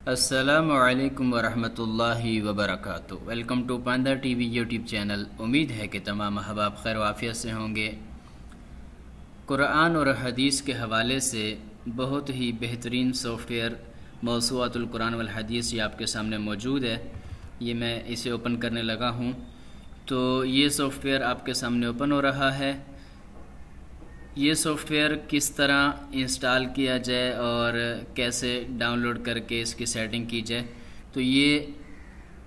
अस्सलामु अलैकुम वरहमतुल्लाहि वबरकातुहू। वेलकम टू पांदा टीवी यूट्यूब चैनल। उम्मीद है कि तमाम अहबाब खैर वाफियत से होंगे। कुरान और हदीस के हवाले से बहुत ही बेहतरीन सॉफ्टवेयर मौसूआतुल कुरान वल हदीस ये आपके सामने मौजूद है। ये मैं इसे ओपन करने लगा हूँ तो ये सॉफ्टवेयर आपके सामने ओपन हो रहा है। ये सॉफ्टवेयर किस तरह इंस्टॉल किया जाए और कैसे डाउनलोड करके इसकी सेटिंग की जाए, तो ये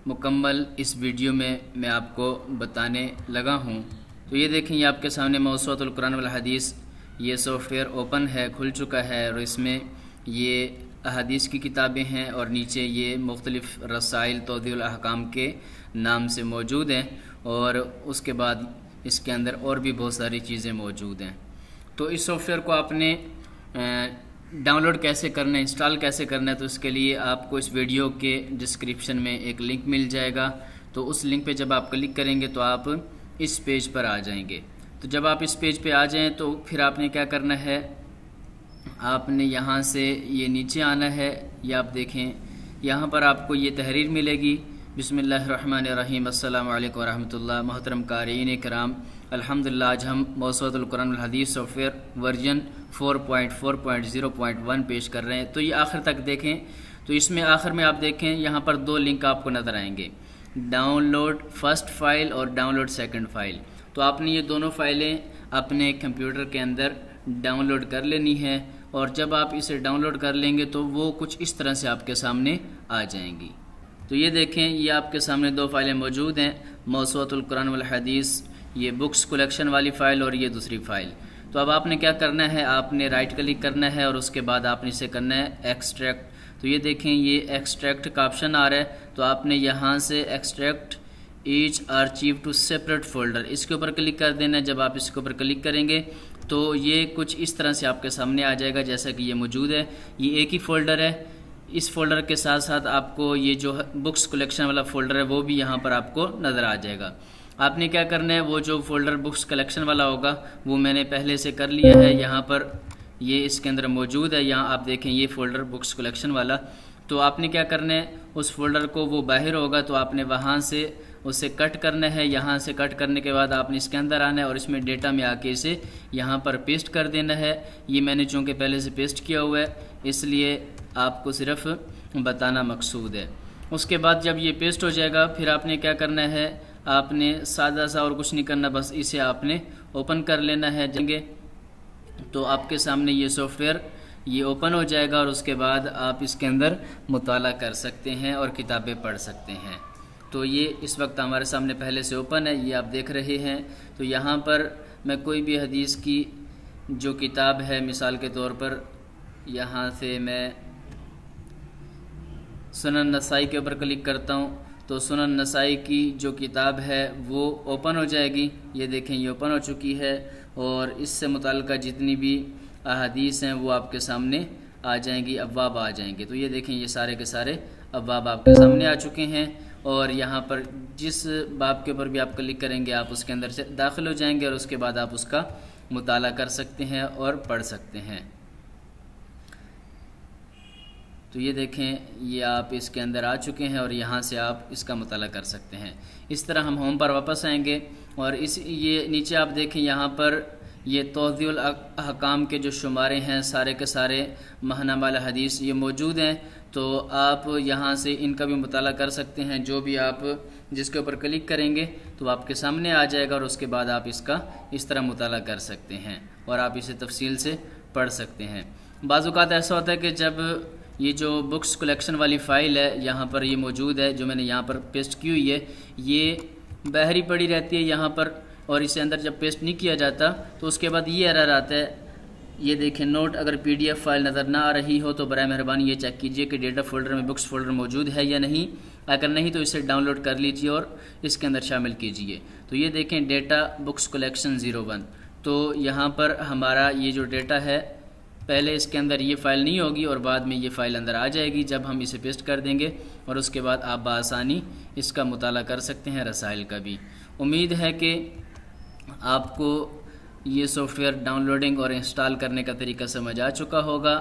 मुकम्मल इस वीडियो में मैं आपको बताने लगा हूँ। तो ये देखें, ये आपके सामने मौसूआतुल कुरान वल हदीस ये सॉफ्टवेयर ओपन है, खुल चुका है और इसमें ये अहादीस की किताबें हैं और नीचे ये मुख्तलिफ रसाइल तौदीउल अहकाम के नाम से मौजूद हैं और उसके बाद इसके अंदर और भी बहुत सारी चीज़ें मौजूद हैं। तो इस सॉफ्टवेयर को आपने डाउनलोड कैसे करना है, इंस्टॉल कैसे करना है, तो इसके लिए आपको इस वीडियो के डिस्क्रिप्शन में एक लिंक मिल जाएगा। तो उस लिंक पे जब आप क्लिक करेंगे तो आप इस पेज पर आ जाएंगे। तो जब आप इस पेज पे आ जाएं तो फिर आपने क्या करना है, आपने यहाँ से ये नीचे आना है। ये आप देखें, यहाँ पर आपको ये तहरीर मिलेगी, बिस्मिल्लाहिर्रहमानिर्रहीम, अस्सलामु अलैकुम वरहमतुल्लाह। मोहतरम क़ारीन कराम, अल्हम्दुलिल्लाह आज हम मौसूआतुल कुरान वल हदीस सॉफ्टवेयर वर्जन 4.4.0.1 पेश कर रहे हैं। तो ये आखिर तक देखें। तो इसमें आखिर में आप देखें, यहाँ पर दो लिंक आपको नज़र आएंगे, डाउनलोड फर्स्ट फाइल और डाउनलोड सेकंड फाइल। तो आपने ये दोनों फाइलें अपने कंप्यूटर के अंदर डाउनलोड कर लेनी है और जब आप इसे डाउनलोड कर लेंगे तो वो कुछ इस तरह से आपके सामने आ जाएंगी। तो ये देखें, ये आपके सामने दो फाइलें मौजूद हैं, मौसूआतुल कुरान वल हदीस ये बुक्स कलेक्शन वाली फ़ाइल और ये दूसरी फ़ाइल। तो अब आपने क्या करना है, आपने राइट क्लिक करना है और उसके बाद आपने इसे करना है एक्सट्रैक्ट। तो ये देखें, ये एक्सट्रैक्ट का ऑप्शन आ रहा है, तो आपने यहाँ से extract each archive to separate folder इसके ऊपर क्लिक कर देना है। जब आप इसके ऊपर क्लिक करेंगे तो ये कुछ इस तरह से आपके सामने आ जाएगा, जैसा कि ये मौजूद है। ये एक ही फ़ोल्डर है, इस फोल्डर के साथ साथ आपको ये जो बुक्स कलेक्शन वाला फ़ोल्डर है वो भी यहाँ पर आपको नज़र आ जाएगा। आपने क्या करना है, वो जो फोल्डर बुक्स कलेक्शन वाला होगा वो मैंने पहले से कर लिया है, यहाँ पर ये इसके अंदर मौजूद है। यहाँ आप देखें, ये फोल्डर बुक्स कलेक्शन वाला। तो आपने क्या करना है, उस फोल्डर को वो बाहर होगा तो आपने वहाँ से उसे कट करना है। यहाँ से कट करने के बाद आपने इसके अंदर आना है और इसमें डेटा में आके इसे यहाँ पर पेस्ट कर देना है। ये मैंने चूँकि पहले से पेस्ट किया हुआ है इसलिए आपको सिर्फ बताना मकसूद है। उसके बाद जब ये पेस्ट हो जाएगा फिर आपने क्या करना है, आपने सादा सा और कुछ नहीं करना, बस इसे आपने ओपन कर लेना है। जाएंगे तो आपके सामने ये सॉफ्टवेयर ये ओपन हो जाएगा और उसके बाद आप इसके अंदर मुताला कर सकते हैं और किताबें पढ़ सकते हैं। तो ये इस वक्त हमारे सामने पहले से ओपन है, ये आप देख रहे हैं। तो यहाँ पर मैं कोई भी हदीस की जो किताब है, मिसाल के तौर पर यहाँ से मैं सुनन नसाई के ऊपर क्लिक करता हूँ तो सुनन नसाई की जो किताब है वो ओपन हो जाएगी। ये देखें, ये ओपन हो चुकी है और इससे मुताल्लिक़ जितनी भी अहादीस हैं वो आपके सामने आ जाएंगी, अब्वाब आ जाएंगे। तो ये देखें, ये सारे के सारे अब्वाब आपके सामने आ चुके हैं और यहाँ पर जिस बाब के ऊपर भी आप क्लिक करेंगे आप उसके अंदर से दाखिल हो जाएंगे और उसके बाद आप उसका मुताला कर सकते हैं और पढ़ सकते हैं। तो ये देखें, ये आप इसके अंदर आ चुके हैं और यहाँ से आप इसका मुताला कर सकते हैं। इस तरह हम होम पर वापस आएंगे और ये नीचे आप देखें, यहाँ पर ये तौदीउल अहकाम के जो शुमारे हैं सारे के सारे महनामा अल हदीस ये मौजूद हैं। तो आप यहाँ से इनका भी मुताला कर सकते हैं। जो भी आप जिसके ऊपर क्लिक करेंगे तो आपके सामने आ जाएगा और उसके बाद आप इसका इस तरह मुताला कर सकते हैं और आप इसे तफसील से पढ़ सकते हैं। बाज़ औक़ात ऐसा होता है कि जब ये जो बुक्स कलेक्शन वाली फ़ाइल है यहाँ पर ये मौजूद है, जो मैंने यहाँ पर पेस्ट की हुई है, ये बाहरी पड़ी रहती है यहाँ पर और इसे अंदर जब पेस्ट नहीं किया जाता तो उसके बाद ये एरर आता है। ये देखें, नोट, अगर PDF फाइल नज़र ना आ रही हो तो बराए मेहरबानी ये चेक कीजिए कि डेटा फोल्डर में बुक्स फोल्डर मौजूद है या नहीं। अगर नहीं तो इसे डाउनलोड कर लीजिए और इसके अंदर शामिल कीजिए। तो ये देखें, डेटा बुक्स कलेक्शन 01। तो यहाँ पर हमारा ये जो डेटा है, पहले इसके अंदर ये फ़ाइल नहीं होगी और बाद में ये फ़ाइल अंदर आ जाएगी जब हम इसे पेस्ट कर देंगे और उसके बाद आप बआसानी इसका मुताला कर सकते हैं, रसाइल का भी। उम्मीद है कि आपको ये सॉफ्टवेयर डाउनलोडिंग और इंस्टॉल करने का तरीका समझ आ चुका होगा।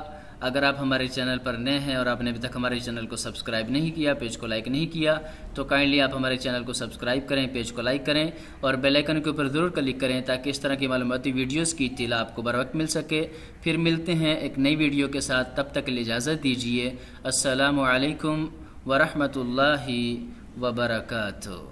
अगर आप हमारे चैनल पर नए हैं और आपने अभी तक हमारे चैनल को सब्सक्राइब नहीं किया, पेज को लाइक नहीं किया, तो काइंडली आप हमारे चैनल को सब्सक्राइब करें, पेज को लाइक करें और बेल आइकन के ऊपर ज़रूर क्लिक करें ताकि इस तरह की मालूमाती वीडियोज़ की इत्तिला आपको बर वक्त मिल सके। फिर मिलते हैं एक नई वीडियो के साथ, तब तक के लिए इजाज़त दीजिए। अस्सलामु अलैकुम वरहमतुल्लाहि वबरकातुहू।